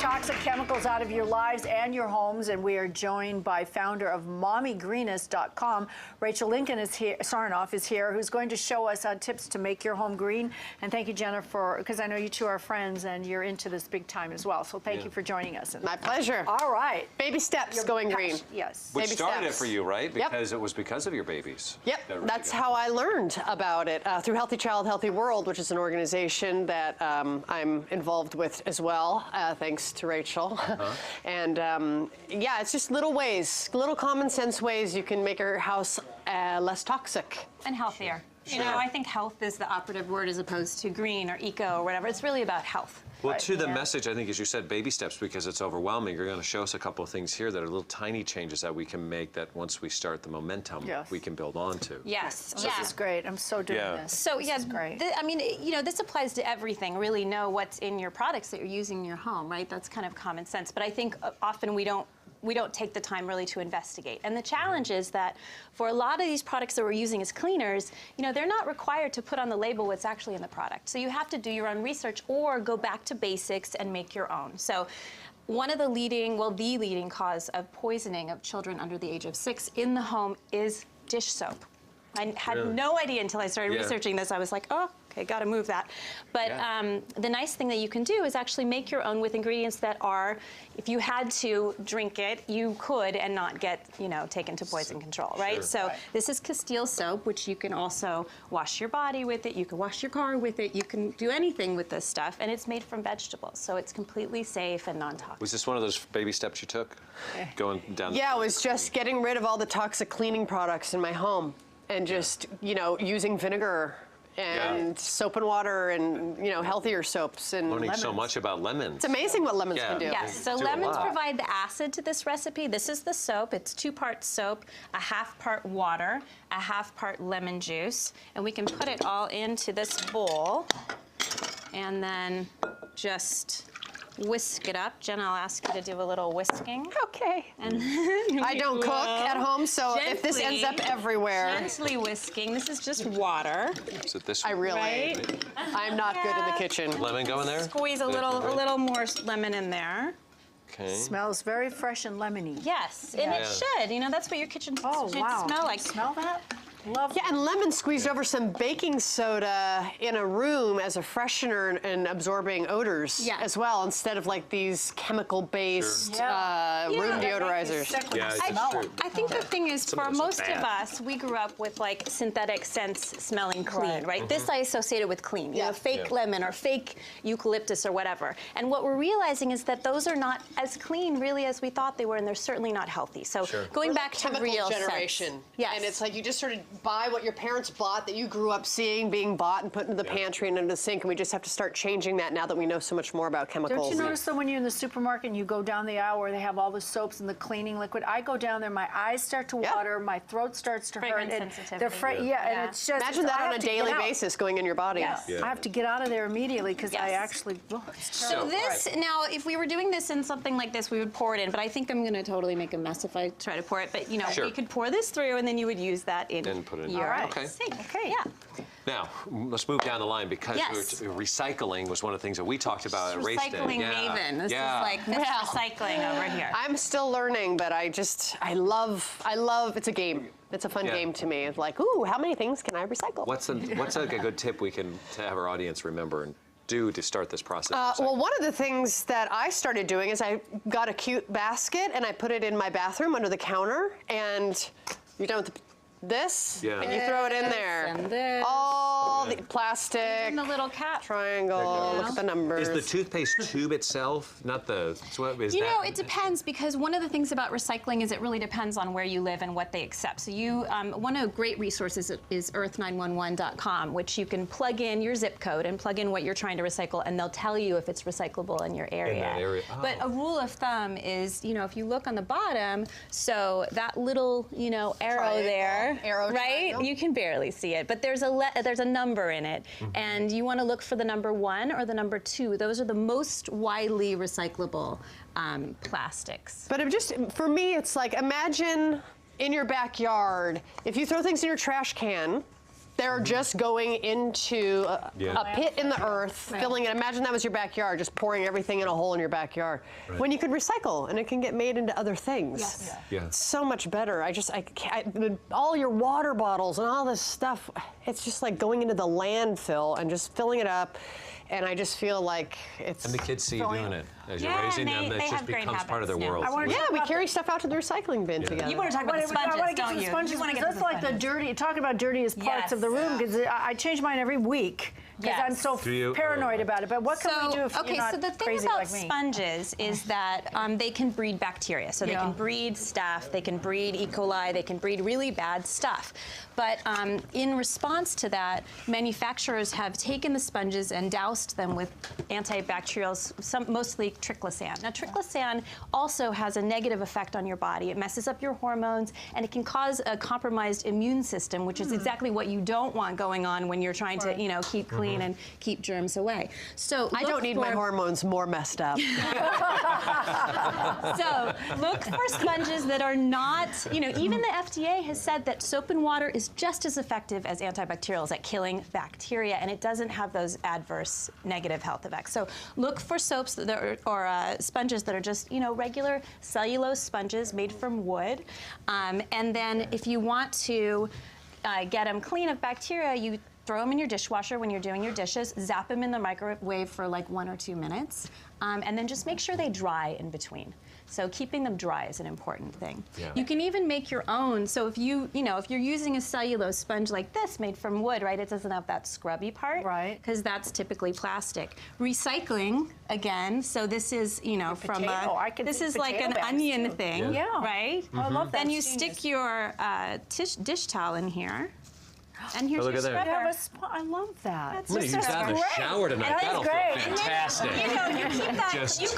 toxic chemicals out of your lives and your homes. And we are joined by founder of MommyGreenest.com. Rachel Lincoln is here, Sarnoff is here, who's going to show us tips to make your home green. And thank you, Jenna, because I know you two are friends and you're into this big time as well. So thank you for joining us. My pleasure. All right. Baby steps going green. Yes. Which Baby started steps. it for you, right? Because it was because of your babies. Yep, that's how I learned about it, through Healthy Child, Healthy World, which is an organization that I'm involved with as well, thanks to Rachel. And yeah, it's just little ways, little common sense ways you can make your house less toxic. And healthier. You know, I think health is the operative word as opposed to green or eco or whatever. It's really about health. Well, to the message, I think, as you said, baby steps, because it's overwhelming. You're going to show us a couple of things here that are little tiny changes that we can make that once we start the momentum, we can build on to. Yes. This is great. I'm so doing this. So, this is great. I mean, you know, this applies to everything. Really know what's in your products that you're using in your home, right? That's kind of common sense. But I think often we don't take the time really to investigate. And the challenge is that for a lot of these products that we're using as cleaners, you know, they're not required to put on the label what's actually in the product. So you have to do your own research or go back to basics and make your own. So one of the leading, well, the leading cause of poisoning of children under the age of 6 in the home is dish soap. I had no idea until I started researching this. I was like, oh, okay, got to move that. But the nice thing that you can do is actually make your own with ingredients that are, if you had to drink it, you could and not get, you know, taken to poison control, right? So this is Castile soap, which you can also wash your body with it. You can wash your car with it. You can do anything with this stuff. And it's made from vegetables. So it's completely safe and non-toxic. Was this one of those baby steps you took? Going down Yeah, it was just getting rid of all the toxic cleaning products in my home. And just, you know, using vinegar and soap and water and, you know, healthier soaps and learning lemons. so much about lemons. It's amazing what lemons can do. Yes, so lemons provide the acid to this recipe. This is the soap. It's 2 parts soap, a 1/2 part water, a 1/2 part lemon juice. And we can put it all into this bowl and then just whisk it up. Jenna, I'll ask you to do a little whisking. Okay. And I don't cook at home, so if this ends up everywhere. Gently whisking. This is just water. Is it this I one? really, I'm not good in the kitchen. Lemon go in there? Squeeze a little more lemon in there. Okay. Smells very fresh and lemony. Yes, and it should. You know, that's what your kitchen should smell like. Smell that? Love Yeah, and lemon squeezed over some baking soda in a room as a freshener and absorbing odors as well, instead of like these chemical-based room deodorizers. I think the thing is, for most of us, we grew up with like synthetic scents smelling clean, right? This I associated with clean, you know, fake lemon or fake eucalyptus or whatever. And what we're realizing is that those are not as clean really as we thought they were, and they're certainly not healthy. So going back to real generation. sense. Yes. And it's like you just sort of buy what your parents bought that you grew up seeing being bought and put into the pantry and into the sink, and we just have to start changing that now that we know so much more about chemicals. Don't you notice that when you're in the supermarket and you go down the aisle where they have all the soaps and the cleaning liquid, I go down there, my eyes start to water, my throat starts to hurt. And sensitivity. and it's just... Imagine that on a daily basis going in your body. I have to get out of there immediately because I actually... So this, now, if we were doing this in something like this, we would pour it in, but I think I'm going to totally make a mess if I try to pour it. But, you know, we could pour this through, and then you would use that in your sink. Okay. Yeah. Now, let's move down the line because recycling was one of the things that we talked about at Race Day. Recycling maven. This is like recycling over here. I'm still learning, but I love, it's a game. It's a fun game to me. It's like, ooh, how many things can I recycle? What's like a good tip we can to have our audience remember and do to start this process? Well, one of the things that I started doing is I got a cute basket and I put it in my bathroom under the counter, and you know, this, and you throw it in there. And this. All the plastic. And the little cap. Triangle. Look at the numbers. Is the toothpaste tube itself, not the... You know, it depends, because one of the things about recycling is it really depends on where you live and what they accept. So you, one of the great resources is earth911.com, which you can plug in your zip code and plug in what you're trying to recycle, and they'll tell you if it's recyclable in your area. In that area. Oh. But a rule of thumb is, you know, if you look on the bottom, so that little, you know, arrow there, right? You can barely see it, but there's a number in it, and you want to look for the number 1 or the number 2. Those are the most widely recyclable plastics. But for me, it's like, imagine in your backyard, if you throw things in your trash can, They're just going into a pit in the earth, filling it. Imagine that was your backyard, just pouring everything in a hole in your backyard. Right. When you could recycle, and it can get made into other things. Yes. It's so much better. I can't, all your water bottles and all this stuff, it's just like going into the landfill and just filling it up. And I just feel like it's... And the kids see you doing it. As you're raising them, it just becomes part of their world. Yeah, we carry stuff out to the recycling bin together. You want to talk about the sponges, don't you? Sponges, that's like the dirty, talk about dirtiest parts of the room, because I change mine every week. Because I'm so paranoid about it. But what can we do if you're not so the thing crazy about like me? sponges is that they can breed bacteria. So they can breed staph, they can breed E. coli, they can breed really bad stuff. But in response to that, manufacturers have taken the sponges and doused them with antibacterials, mostly triclosan. Now, triclosan also has a negative effect on your body. It messes up your hormones, and it can cause a compromised immune system, which is exactly what you don't want going on when you're trying to, you know, keep clean and keep germs away. So I don't need my hormones more messed up. So look for sponges that are not, you know, even the FDA has said that soap and water is just as effective as antibacterials at killing bacteria, and it doesn't have those adverse negative health effects. So look for soaps that are, or sponges that are just, you know, regular cellulose sponges made from wood. And then if you want to get them clean of bacteria, you throw them in your dishwasher when you're doing your dishes, zap them in the microwave for like 1 or 2 minutes, and then just make sure they dry in between. So keeping them dry is an important thing. Yeah. You can even make your own. So if you know, if you're using a cellulose sponge like this made from wood, right, it doesn't have that scrubby part, right? Because that's typically plastic. Recycling, again, so this is, you know, from this is like an onion thing, right? I love that. Then you stick your dish towel in here. And here's your scrubber. I love that. I'm going to use that in the shower tonight. That'll feel fantastic. You know, you keep that. You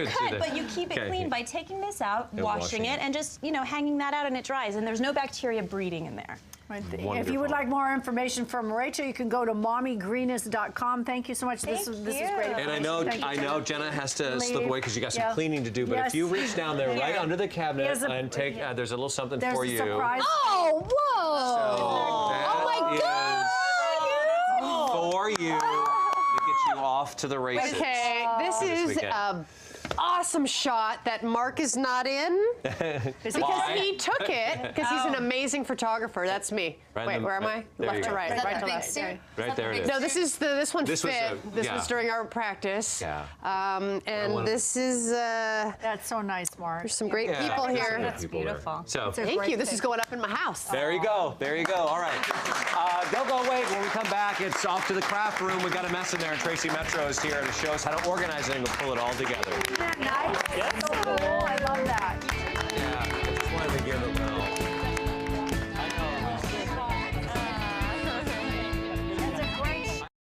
could, but you keep it clean by taking this out, washing it, and just, you know, hanging that out, and it dries, and there's no bacteria breeding in there. Wonderful. If you would like more information from Rachel, you can go to mommygreenest.com. Thank you so much. This is great. And I know Jenna has to slip away because you got some cleaning to do. But if you reach down there right under the cabinet and take, there's a little something for you. Surprise. Oh, whoa! Oh my God! For you to get you off to the races. Okay, this is awesome shot that Mark is not in because he took it because he's an amazing photographer. That's me. Wait, where am I? Left to right. Right to left. Right there it is. No, this one fit. This was during our practice. Yeah. And this is. That's so nice, Mark. There's some great people here. That's beautiful. So thank you. This is going up in my house. There you go. There you go. All right. Don't go away. When we come back, it's off to the craft room. We got a mess in there, and Tracy Metro is here to show us how to organize it and pull it all together. Isn't that nice? Yes. So cool. I love that.